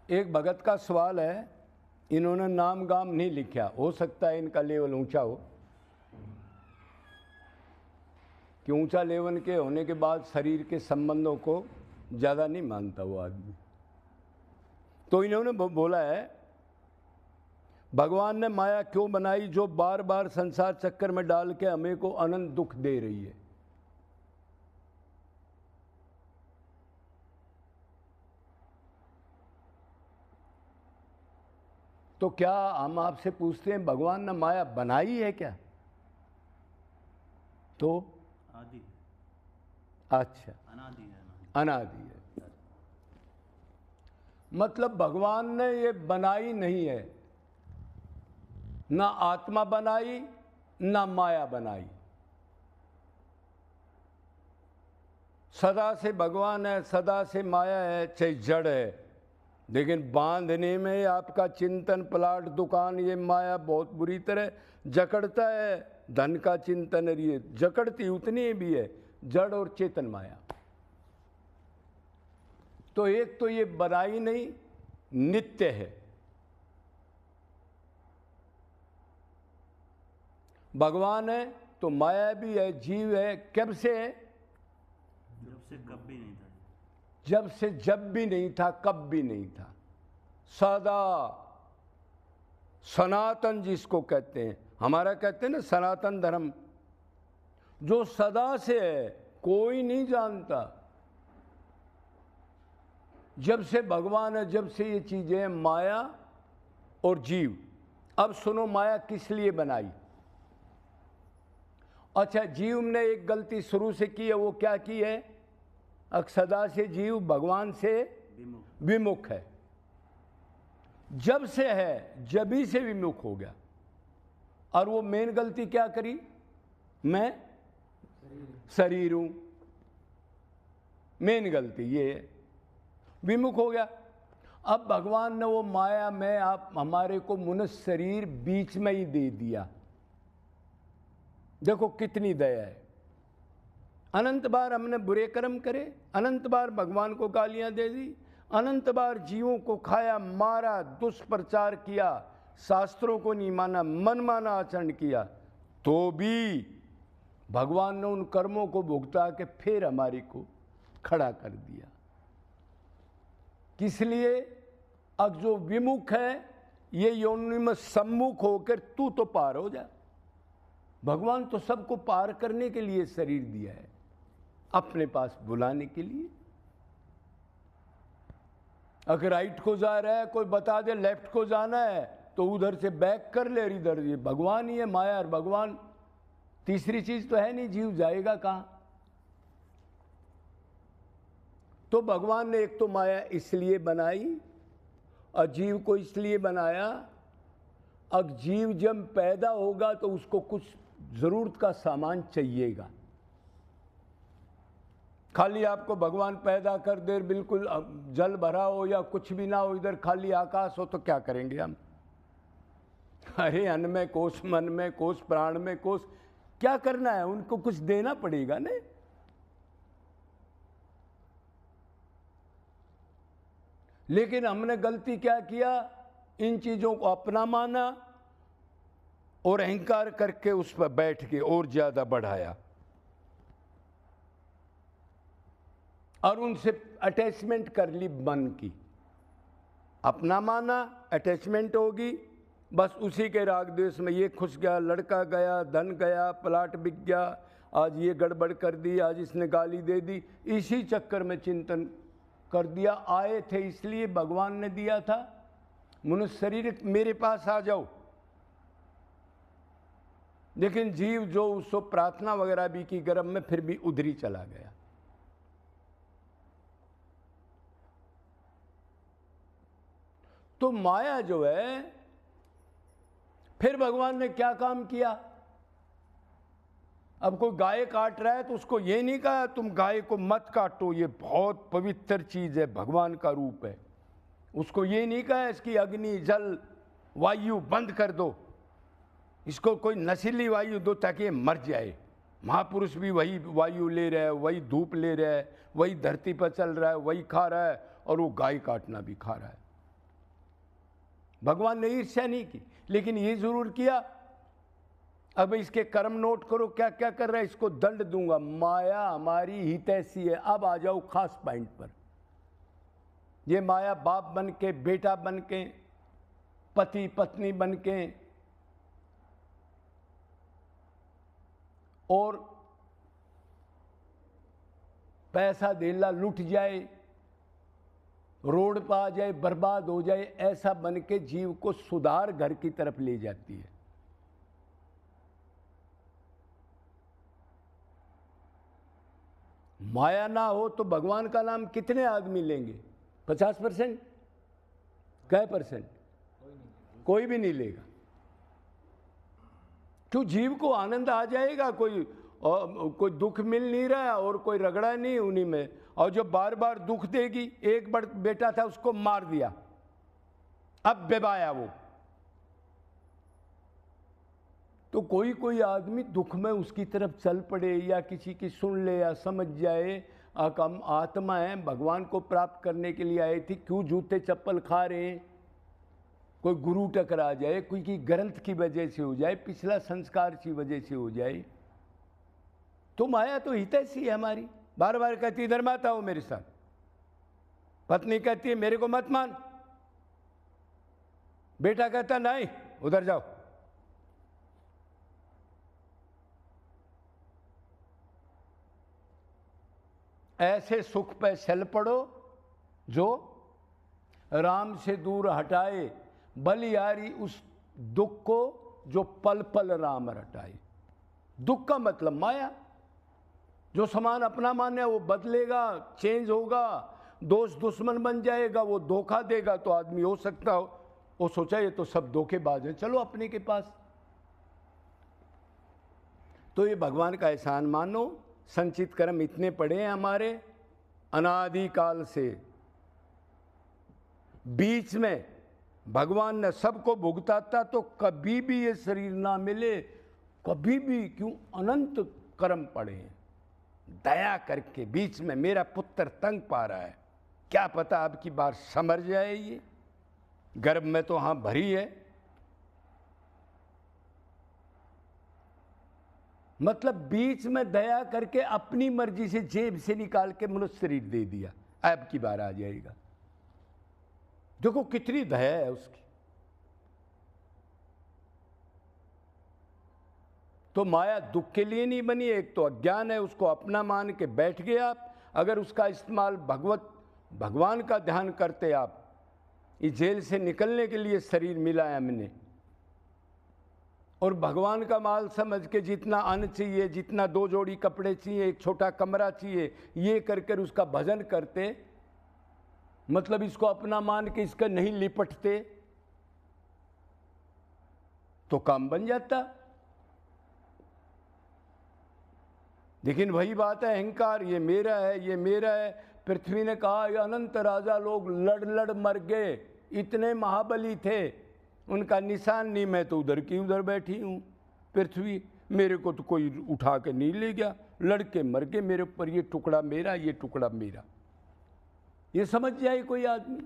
एक भगत का सवाल है, इन्होंने नाम गाम नहीं लिखा, हो सकता है इनका लेवल ऊंचा हो, कि ऊंचा लेवल के होने के बाद शरीर के संबंधों को ज़्यादा नहीं मानता वो आदमी। तो इन्होंने बोला है, भगवान ने माया क्यों बनाई जो बार बार संसार चक्कर में डाल के हमें को अनंत दुख दे रही है। तो क्या हम आपसे पूछते हैं भगवान ने माया बनाई है क्या? तो आदि, अच्छा, अनादि है। अनादि है। मतलब भगवान ने ये बनाई नहीं है, ना आत्मा बनाई ना माया बनाई। सदा से भगवान है, सदा से माया है, चाहे जड़ है, लेकिन बांधने में आपका चिंतन, प्लाट, दुकान, ये माया बहुत बुरी तरह जकड़ता है। धन का चिंतन, ये जकड़ती उतनी भी है, जड़ और चेतन माया। तो एक तो ये बनाई नहीं, नित्य है। भगवान है तो माया भी है, जीव है। कब से है? जब से कब भी नहीं था। जब से जब भी नहीं था, कब भी नहीं था, सदा सनातन जिसको कहते हैं, हमारा कहते हैं ना सनातन धर्म, जो सदा से है, कोई नहीं जानता। जब से भगवान है, जब से ये चीजें, माया और जीव। अब सुनो माया किस लिए बनाई। अच्छा, जीव ने एक गलती शुरू से की है, वो क्या की है? सदा से जीव भगवान से विमुख है। जब से है, जभी से विमुख हो गया। और वो मेन गलती क्या करी? मैं शरीर हूं, मेन गलती ये है, विमुख हो गया। अब भगवान ने वो माया में आप हमारे को मनुष्य शरीर बीच में ही दे दिया। देखो कितनी दया है। अनंत बार हमने बुरे कर्म करे, अनंत बार भगवान को गालियां दे दी, अनंत बार जीवों को खाया, मारा, दुष्प्रचार किया, शास्त्रों को नहीं माना, मनमाना आचरण किया, तो भी भगवान ने उन कर्मों को भुगता के फिर हमारी को खड़ा कर दिया। किस लिए? अब जो विमुख है, ये योनि में सम्मुख होकर तू तो पार हो जा। भगवान तो सबको पार करने के लिए शरीर दिया है, अपने पास बुलाने के लिए। अगर राइट को जा रहा है, कोई बता दे लेफ्ट को जाना है, तो उधर से बैक कर ले, इधर। ये भगवान ही है, माया और भगवान, तीसरी चीज तो है नहीं। जीव जाएगा कहां? तो भगवान ने एक तो माया इसलिए बनाई, और जीव को इसलिए बनाया। अब जीव जब पैदा होगा तो उसको कुछ जरूरत का सामान चाहिएगा। खाली आपको भगवान पैदा कर दे, बिल्कुल जल भरा हो या कुछ भी ना हो, इधर खाली आकाश हो, तो क्या करेंगे हम? अरे अन्न में कोष, मन में कोष, प्राण में कोष, क्या करना है? उनको कुछ देना पड़ेगा ना। लेकिन हमने गलती क्या किया? इन चीजों को अपना माना और अहंकार करके उस पर बैठ के और ज्यादा बढ़ाया, और उनसे अटैचमेंट कर ली मन की। अपना माना, अटैचमेंट होगी, बस उसी के राग द्वेष में ये खुश गया, लड़का गया, धन गया, प्लाट बिक गया, आज ये गड़बड़ कर दी, आज इसने गाली दे दी, इसी चक्कर में चिंतन कर दिया। आए थे इसलिए भगवान ने दिया था मनुष्य शरीर, मेरे पास आ जाओ। लेकिन जीव जो उसको प्रार्थना वगैरह भी की गर्भ में, फिर भी उधर ही चला गया। तो माया जो है, फिर भगवान ने क्या काम किया? अब कोई गाय काट रहा है तो उसको ये नहीं कहा तुम गाय को मत काटो, ये बहुत पवित्र चीज है, भगवान का रूप है। उसको ये नहीं कहा इसकी अग्नि, जल, वायु बंद कर दो, इसको कोई नशीली वायु दो ताकि ये मर जाए। महापुरुष भी वही वायु ले रहा है, वही धूप ले रहा है, वही धरती पर चल रहा है, वही खा रहा है, और वो गाय काटना भी खा रहा है। भगवान ने ईर्ष्या नहीं की, लेकिन ये जरूर किया अब इसके कर्म नोट करो, क्या क्या कर रहा है, इसको दंड दूंगा। माया हमारी हितैषी है। अब आ जाओ खास पॉइंट पर। ये माया बाप बन के, बेटा बन के, पति पत्नी बन के और पैसा धेला लुट जाए, रोड पर आ जाए, बर्बाद हो जाए, ऐसा बन के जीव को सुधार घर की तरफ ले जाती है। माया ना हो तो भगवान का नाम कितने आदमी लेंगे? 50%? कै %? कोई भी नहीं लेगा। क्यों? जीव को आनंद आ जाएगा, कोई दुख मिल नहीं रहा और कोई रगड़ा नहीं उन्हीं में। और जो बार बार दुख देगी, एक बार बेटा था उसको मार दिया, अब बेबाया वो, तो कोई कोई आदमी दुख में उसकी तरफ चल पड़े या किसी की सुन ले या समझ जाए हम आत्मा है, भगवान को प्राप्त करने के लिए आए थे, क्यों जूते चप्पल खा रहे हैं। कोई गुरु टकरा जाए, कोई की ग्रंथ की वजह से हो जाए, पिछला संस्कार की वजह से हो जाए, तो माया तो हितैषी है हमारी। बार बार कहती इधर मत आओ मेरे साथ, पत्नी कहती है मेरे को मत मान, बेटा कहता नहीं उधर जाओ। ऐसे सुख पे चल पड़ो जो राम से दूर हटाए, बलिहारी उस दुख को जो पल पल राम रटाए। दुख का मतलब माया। जो समान अपना माने वो बदलेगा, चेंज होगा, दोस्त दुश्मन बन जाएगा, वो धोखा देगा तो आदमी हो सकता हो वो सोचा ये तो सब धोखेबाज है, चलो अपने के पास। तो ये भगवान का एहसान मानो। संचित कर्म इतने पड़े हैं हमारे अनादिकाल से, बीच में भगवान ने सबको भुगता था, तो कभी भी ये शरीर ना मिले, कभी भी क्यों, अनंत कर्म पड़े हैं। दया करके बीच में मेरा पुत्र तंग पा रहा है, क्या पता अब की बार समझ जाए, ये गर्भ में तो हाँ भरी है, मतलब बीच में दया करके अपनी मर्जी से जेब से निकाल के मनुष्य शरीर दे दिया, अब की बार आ जाएगा। देखो कितनी दया है उसकी। तो माया दुख के लिए नहीं बनी, एक तो अज्ञान है, उसको अपना मान के बैठ गए आप। अगर उसका इस्तेमाल भगवान का ध्यान करते आप, इस जेल से निकलने के लिए शरीर मिला है हमने, और भगवान का माल समझ के जितना अन्न चाहिए, जितना 2 जोड़ी कपड़े चाहिए, एक छोटा कमरा चाहिए, ये कर उसका भजन करते, मतलब इसको अपना मान के इसका नहीं लिपटते, तो काम बन जाता। लेकिन वही बात है अहंकार, ये मेरा है, ये मेरा है। पृथ्वी ने कहा ये अनंत राजा लोग लड़ लड़ मर गए, इतने महाबली थे, उनका निशान नहीं, मैं तो उधर की उधर बैठी हूँ। पृथ्वी मेरे को तो कोई उठा के नहीं ले गया, लड़के मर गए मेरे ऊपर, ये टुकड़ा मेरा, ये टुकड़ा मेरा। ये समझ जाए कोई आदमी।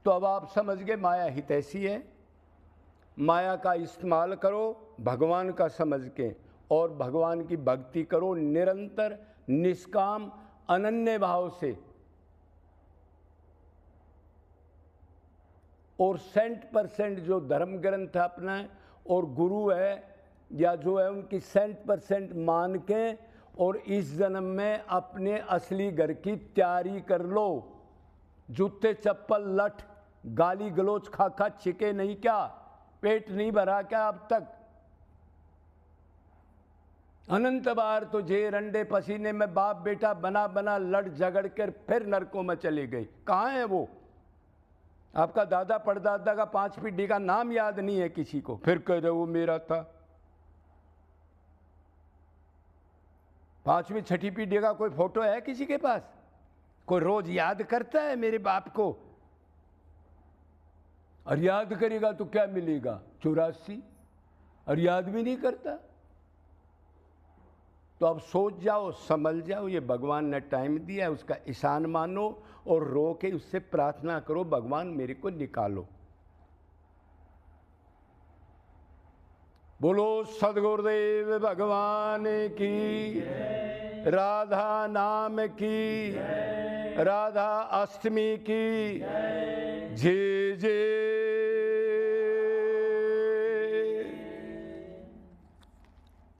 तो अब आप समझ गए माया हितैषी है। माया का इस्तेमाल करो भगवान का समझ के, और भगवान की भक्ति करो निरंतर, निष्काम, अनन्य भाव से। और 100% जो धर्म ग्रंथ अपना है और गुरु है या जो है उनकी 100% मान के, और इस जन्म में अपने असली घर की तैयारी कर लो। जूते चप्पल लठ गाली गलोच खा खा छिके नहीं क्या? पेट नहीं भरा क्या अब तक? अनंत बार तो जे रंडे पसीने में बाप बेटा बना बना लड़ झगड़ कर फिर नरकों में चले गए। कहाँ है वो? आपका दादा परदादा का 5 पीढ़ी का नाम याद नहीं है किसी को, फिर कह रहे वो मेरा था। 5वीं 6ठी पीढ़ी का कोई फोटो है किसी के पास? कोई रोज याद करता है मेरे बाप को? और याद करेगा तो क्या मिलेगा? 84। और याद भी नहीं करता। तो अब सोच जाओ, समझ जाओ, ये भगवान ने टाइम दिया है, उसका एहसान मानो और रो के उससे प्रार्थना करो, भगवान मेरे को निकालो। बोलो सदगुरुदेव भगवान की, राधा नाम की, राधा अष्टमी की, जय जय